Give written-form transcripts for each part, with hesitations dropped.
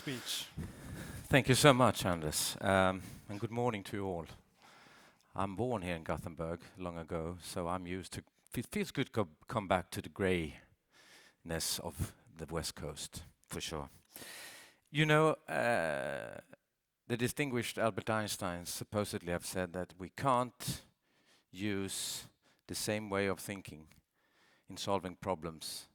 Speech. Thank you so much, Anders, and good morning to you all. I'm born here in Gothenburg long ago, so I'm used to. It feels good to come back to the greyness of the West Coast, for sure. You know, the distinguished Albert Einstein supposedly have said that we can't use the same way of thinking in solving problems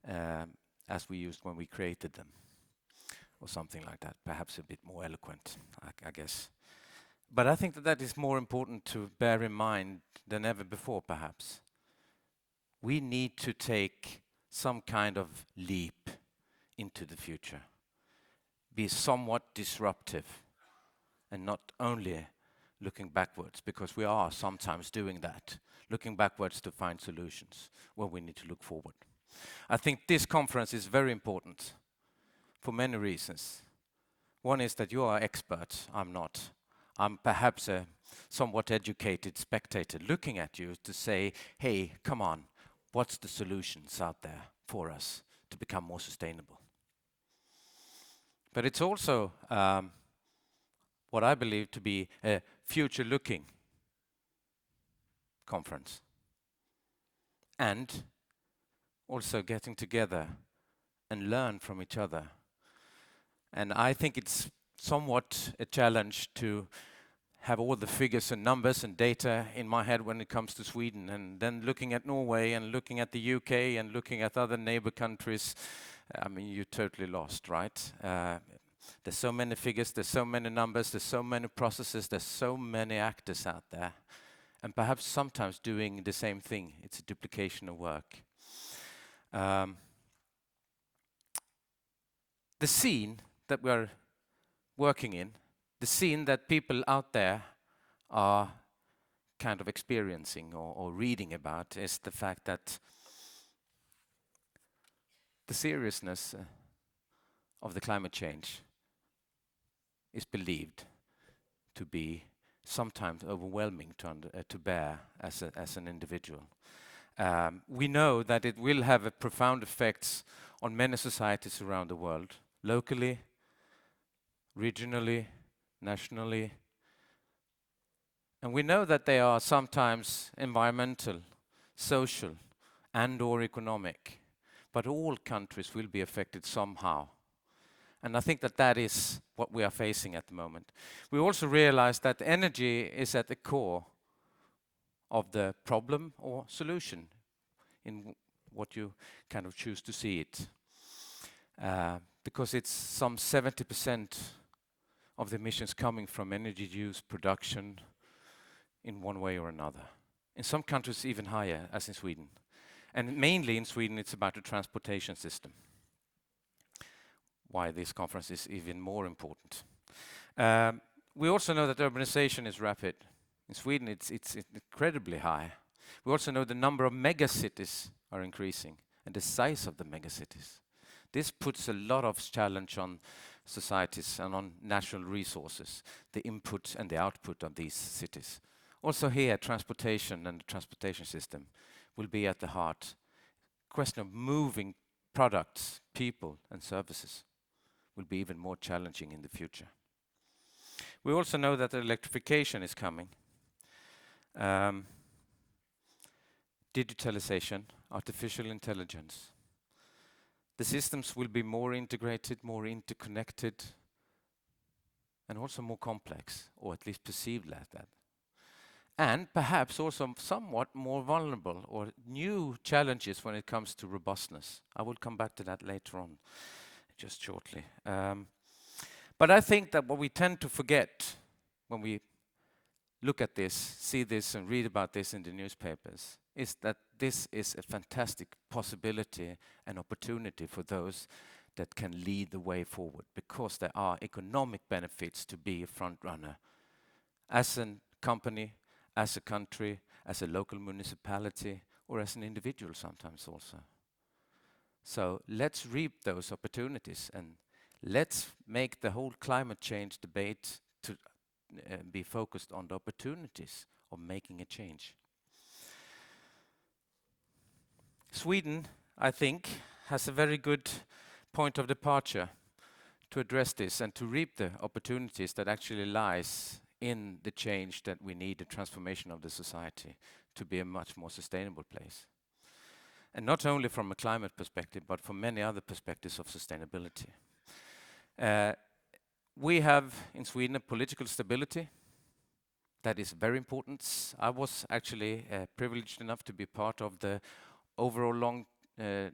as we used when we created them, or something like that. Perhaps a bit more eloquent, I guess. But I think that that is more important to bear in mind than ever before, perhaps. We need to take some kind of leap into the future, be somewhat disruptive, and not only looking backwards, because we are sometimes doing that, looking backwards to find solutions where we need to look forward. I think this conference is very important for many reasons. One is that you are experts, I'm not. I'm perhaps a somewhat educated spectator looking at you to say, hey, come on, what's the solutions out there for us to become more sustainable? But it's also what I believe to be a future-looking conference. And also getting together and learn from each other. And I think it's somewhat a challenge to have all the figures and numbers and data in my head when it comes to Sweden, and then looking at Norway and looking at the UK and looking at other neighbor countries. I mean, you're totally lost, right? There's so many figures, there's so many numbers, there's so many processes, there's so many actors out there, and perhaps sometimes doing the same thing. It's a duplication of work. The scene that we're working in, the scene that people out there are kind of experiencing or reading about, is the fact that the seriousness of the climate change is believed to be sometimes overwhelming to bear as an individual. We know that it will have a profound effects on many societies around the world, locally, regionally, nationally. And we know that they are sometimes environmental, social, and/or economic, but all countries will be affected somehow. And I think that that is what we are facing at the moment. We also realize that energy is at the core of the problem or solution in what you kind of choose to see it. Because it's some 70% of the emissions coming from energy use production in one way or another. In some countries even higher, as in Sweden. And mainly in Sweden it's about the transportation system. Why this conference is even more important. We also know that urbanization is rapid. In Sweden it's incredibly high. We also know the number of megacities are increasing and the size of the megacities. This puts a lot of challenge on societies and on natural resources, the input and the output of these cities. Also here, transportation and the transportation system will be at the heart. Question of moving products, people and services will be even more challenging in the future. We also know that electrification is coming. Digitalization, artificial intelligence. The systems will be more integrated, more interconnected, and also more complex, or at least perceived like that. And perhaps also somewhat more vulnerable or new challenges when it comes to robustness. I will come back to that later on, just shortly. But I think that what we tend to forget when we look at this, see this and read about this in the newspapers, is that this is a fantastic possibility and opportunity for those that can lead the way forward, because there are economic benefits to be a front runner as a company, as a country, as a local municipality, or as an individual sometimes also. So let's reap those opportunities and let's make the whole climate change debate to be focused on the opportunities of making a change. Sweden, I think, has a very good point of departure to address this and to reap the opportunities that actually lies in the change that we need, the transformation of the society to be a much more sustainable place. And not only from a climate perspective, but from many other perspectives of sustainability. We have in Sweden a political stability that is very important. I was actually privileged enough to be part of the overall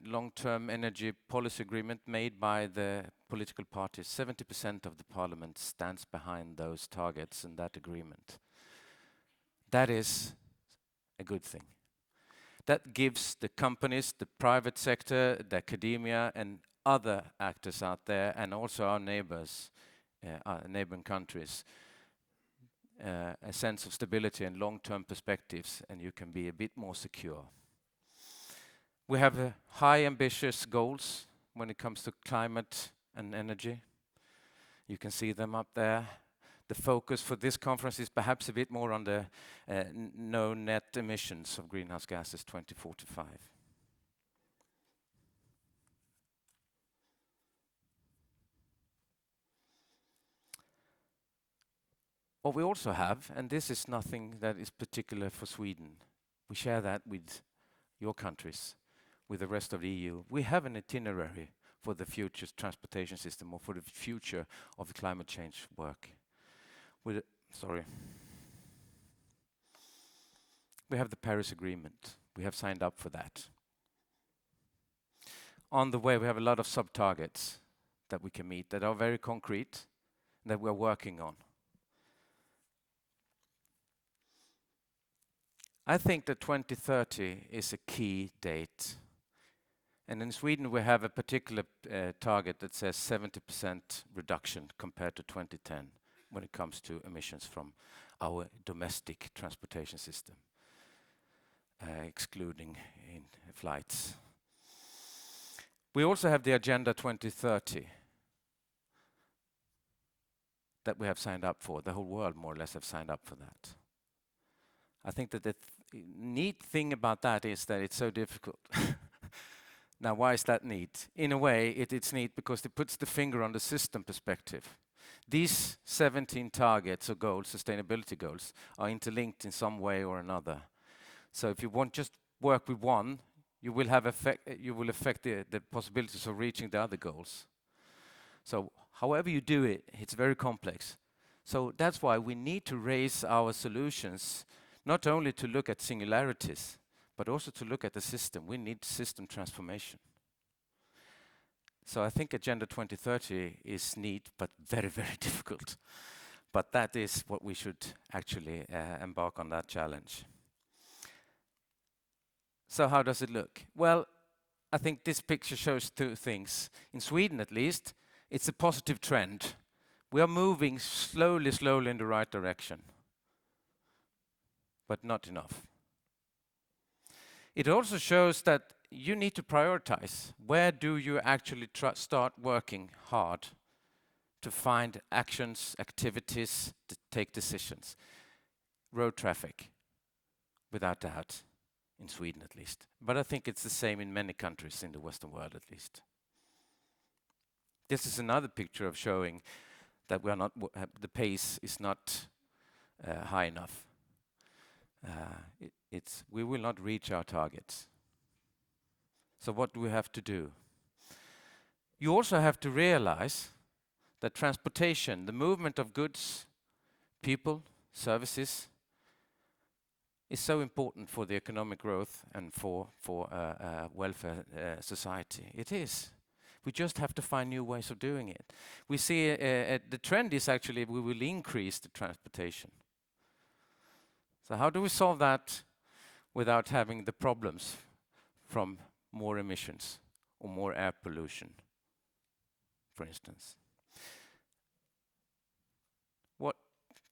long-term energy policy agreement made by the political parties. 70% of the parliament stands behind those targets and that agreement. That is a good thing. That gives the companies, the private sector, the academia, and other actors out there, and also our neighbors, neighboring countries, a sense of stability and long-term perspectives, and you can be a bit more secure. We have high ambitious goals when it comes to climate and energy. You can see them up there. The focus for this conference is perhaps a bit more on the no net emissions of greenhouse gases 2045. What we also have, and this is nothing that is particular for Sweden, we share that with your countries, with the rest of the EU. We have an itinerary for the future transportation system or for the future of the climate change work. We have the Paris Agreement. We have signed up for that. On the way, we have a lot of sub-targets that we can meet that are very concrete, that we're working on. I think that 2030 is a key date. And in Sweden, we have a particular target that says 70% reduction compared to 2010 when it comes to emissions from our domestic transportation system, excluding in flights. We also have the Agenda 2030 that we have signed up for. The whole world, more or less, have signed up for that. I think that the neat thing about that is that it's so difficult. Now, why is that neat? In a way, it's neat because it puts the finger on the system perspective. These 17 targets or goals, sustainability goals, are interlinked in some way or another. So if you want just work with one, you will affect the possibilities of reaching the other goals. So however you do it, it's very complex. So that's why we need to raise our solutions, not only to look at singularities, but also to look at the system. We need system transformation. So I think Agenda 2030 is neat, but very, very difficult. But that is what we should actually embark on that challenge. So how does it look? Well, I think this picture shows two things. In Sweden, at least, it's a positive trend. We are moving slowly in the right direction, but not enough. It also shows that you need to prioritize. Where do you actually start working hard to find actions, activities, to take decisions? Road traffic, without doubt, in Sweden at least. But I think it's the same in many countries in the Western world at least. This is another picture of showing that we are not, the pace is not high enough. We will not reach our targets. So what do we have to do? You also have to realize that transportation, the movement of goods, people, services, is so important for the economic growth and for welfare society. It is. We just have to find new ways of doing it. We see the trend is actually we will increase the transportation. So how do we solve that without having the problems from more emissions or more air pollution, for instance?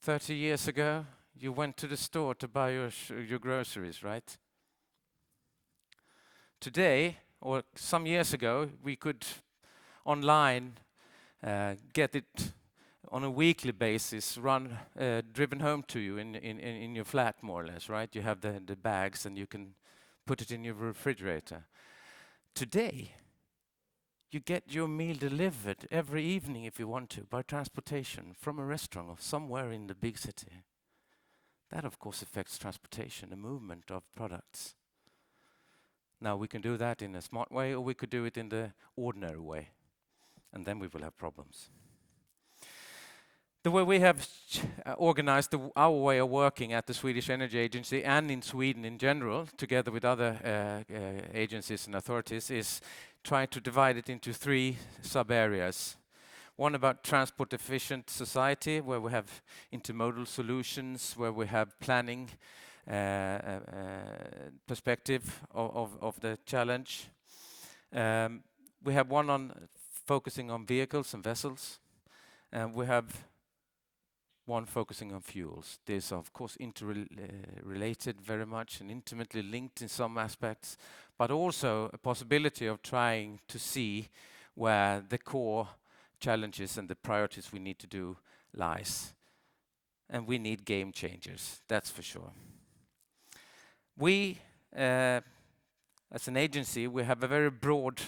30 years ago, you went to the store to buy your groceries, right? Today, or some years ago, we could online get it on a weekly basis, driven home to you in your flat, more or less, right? You have the bags and you can put it in your refrigerator. Today, you get your meal delivered every evening if you want to by transportation from a restaurant or somewhere in the big city. That of course affects transportation, the movement of products. Now we can do that in a smart way, or we could do it in the ordinary way, and then we will have problems. The way we have organized our way of working at the Swedish Energy Agency and in Sweden in general, together with other agencies and authorities, is try to divide it into 3 sub-areas. One about transport efficient society, where we have intermodal solutions, where we have planning perspective of the challenge. We have one on focusing on vehicles and vessels, and we have one focusing on fuels. These are of course interrelated very much and intimately linked in some aspects, but also a possibility of trying to see where the core challenges and the priorities we need to do lies. And we need game changers, that's for sure. We, as an agency, we have a very broad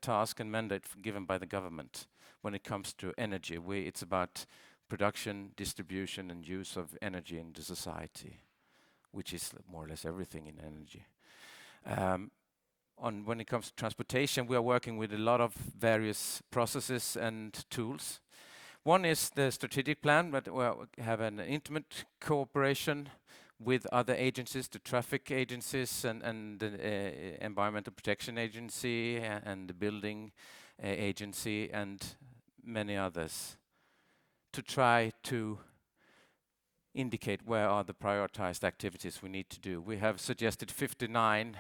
task and mandate given by the government when it comes to energy. It's about production, distribution, and use of energy in the society, which is more or less everything in energy. When it comes to transportation, we are working with a lot of various processes and tools. One is the strategic plan, but we have an intimate cooperation with other agencies, the traffic agencies and the Environmental Protection Agency and the Building Agency and many others, to try to indicate where are the prioritized activities we need to do. We have suggested 59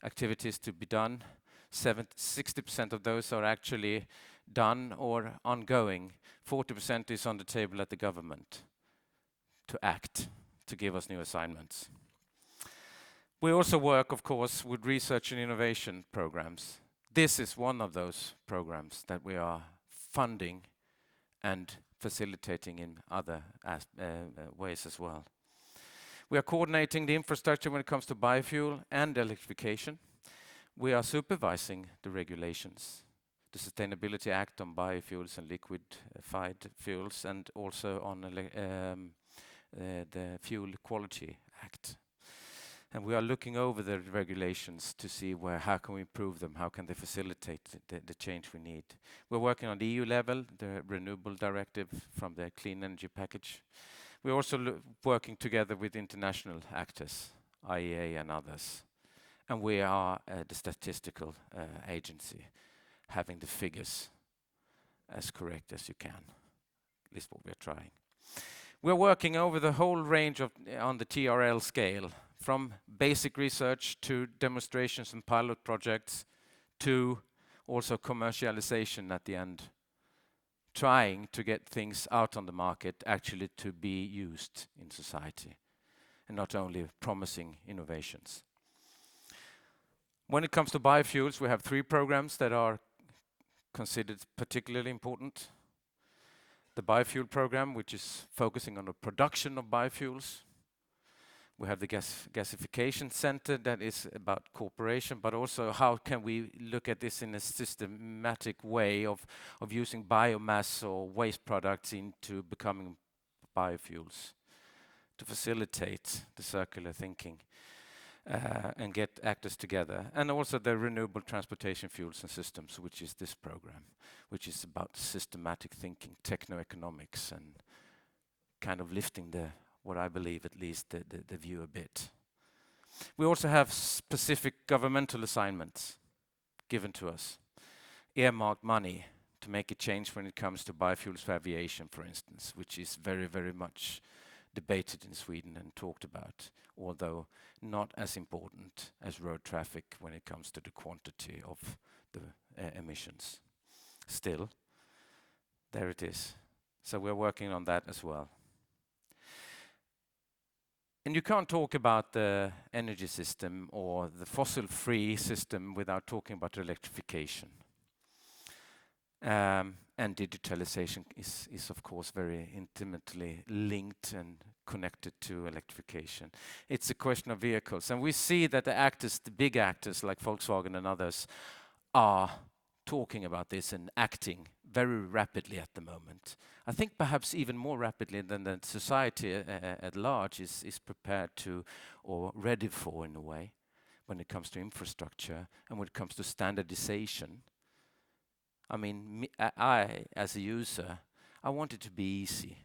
activities to be done. 60% of those are actually done or ongoing. 40% is on the table at the government to act, to give us new assignments. We also work, of course, with research and innovation programs. This is one of those programs that we are funding and facilitating in other ways as well. We are coordinating the infrastructure when it comes to biofuel and electrification. We are supervising the regulations, the Sustainability Act on biofuels and liquefied fuels, and also on the Fuel Quality Act. And we are looking over the regulations to see how can we improve them, how can they facilitate the change we need. We're working on the EU level, the Renewable Directive from the Clean Energy Package. We're also working together with international actors, IEA and others. And we are the statistical agency, having the figures as correct as you can, at least what we're trying. We're working over the whole range on the TRL scale, from basic research to demonstrations and pilot projects to also commercialization at the end, trying to get things out on the market actually to be used in society and not only promising innovations. When it comes to biofuels, we have 3 programs that are considered particularly important. The biofuel program, which is focusing on the production of biofuels. We have the gasification center that is about cooperation, but also how can we look at this in a systematic way of using biomass or waste products into becoming biofuels to facilitate the circular thinking and get actors together. And also the renewable transportation fuels and systems, which is this program, which is about systematic thinking, techno-economics, and kind of lifting what I believe at least the view a bit. We also have specific governmental assignments given to us. Earmarked money to make a change when it comes to biofuels for aviation, for instance, which is very, very much debated in Sweden and talked about, although not as important as road traffic when it comes to the quantity of the emissions. Still, there it is. So we're working on that as well. And you can't talk about the energy system or the fossil-free system without talking about electrification. And digitalization is of course very intimately linked and connected to electrification. It's a question of vehicles. And we see that the big actors like Volkswagen and others are talking about this and acting very rapidly at the moment. I think perhaps even more rapidly than the society at large is prepared to or ready for, in a way, when it comes to infrastructure and when it comes to standardization. I mean, I as a user, I want it to be easy.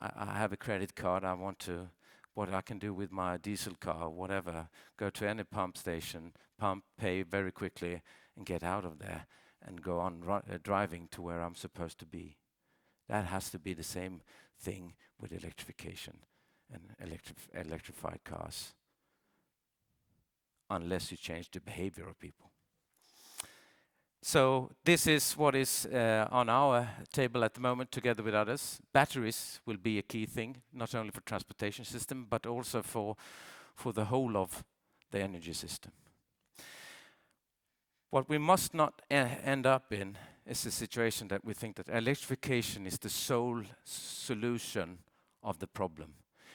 I have a credit card. I want to, what I can do with my diesel car, whatever, go to any pump station, pump, pay very quickly, and get out of there and go on driving to where I'm supposed to be. That has to be the same thing with electrification and electrified cars, unless you change the behavior of people. So this is what is on our table at the moment, together with others. Batteries will be a key thing, not only for transportation system, but also for the whole of the energy system. What we must not end up in is a situation that we think that electrification is the sole solution of the problem.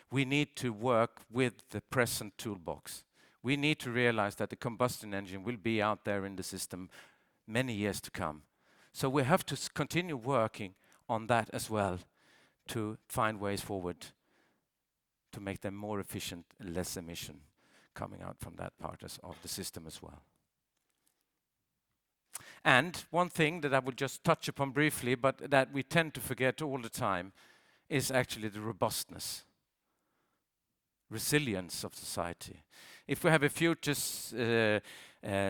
We need to work with the present toolbox. We need to realize that the combustion engine will be out there in the system many years to come. So we have to continue working on that as well, to find ways forward to make them more efficient and less emission coming out from that part of the system as well. And one thing that I would just touch upon briefly, but that we tend to forget all the time, is actually the robustness, resilience of society. If we have a future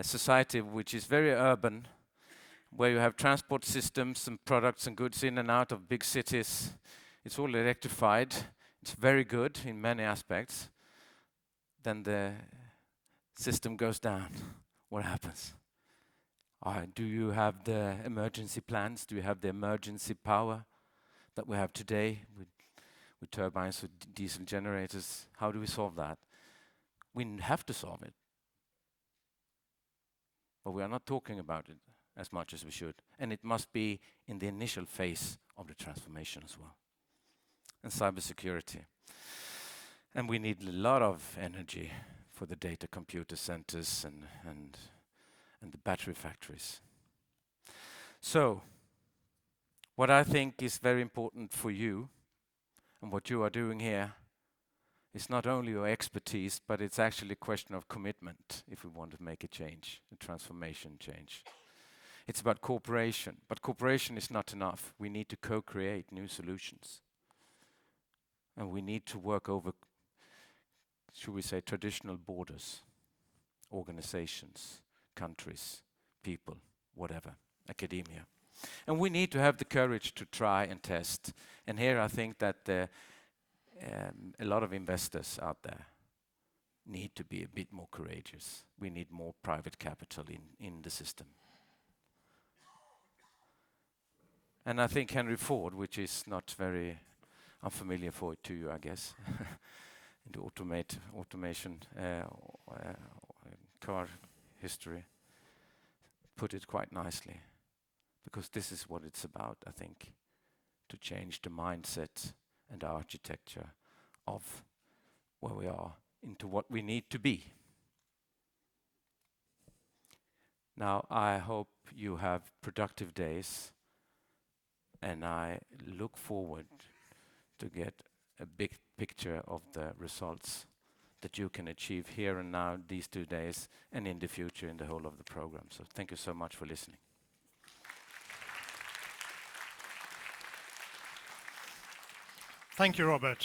society which is very urban, where you have transport systems and products and goods in and out of big cities, it's all electrified, it's very good in many aspects, then the system goes down. What happens? Do you have the emergency plans? Do you have the emergency power that we have today with turbines, with diesel generators? How do we solve that? We have to solve it. But we are not talking about it as much as we should. And it must be in the initial phase of the transformation as well. And cybersecurity. And we need a lot of energy for the data computer centers and the battery factories. So, what I think is very important for you, and what you are doing here, is not only your expertise, but it's actually a question of commitment if we want to make a change, a transformation change. It's about cooperation, but cooperation is not enough. We need to co-create new solutions. And we need to work over, should we say, traditional borders, organizations, countries, people, whatever, academia. And we need to have the courage to try and test. And here I think that a lot of investors out there need to be a bit more courageous. We need more private capital in the system. And I think Henry Ford, which is not very unfamiliar to you, I guess, in the automation car history, put it quite nicely. Because this is what it's about, I think, to change the mindset and the architecture of where we are into what we need to be. Now, I hope you have productive days, and I look forward to get a big picture of the results that you can achieve here and now, these 2 days, and in the future in the whole of the program. So thank you so much for listening. Thank you, Robert.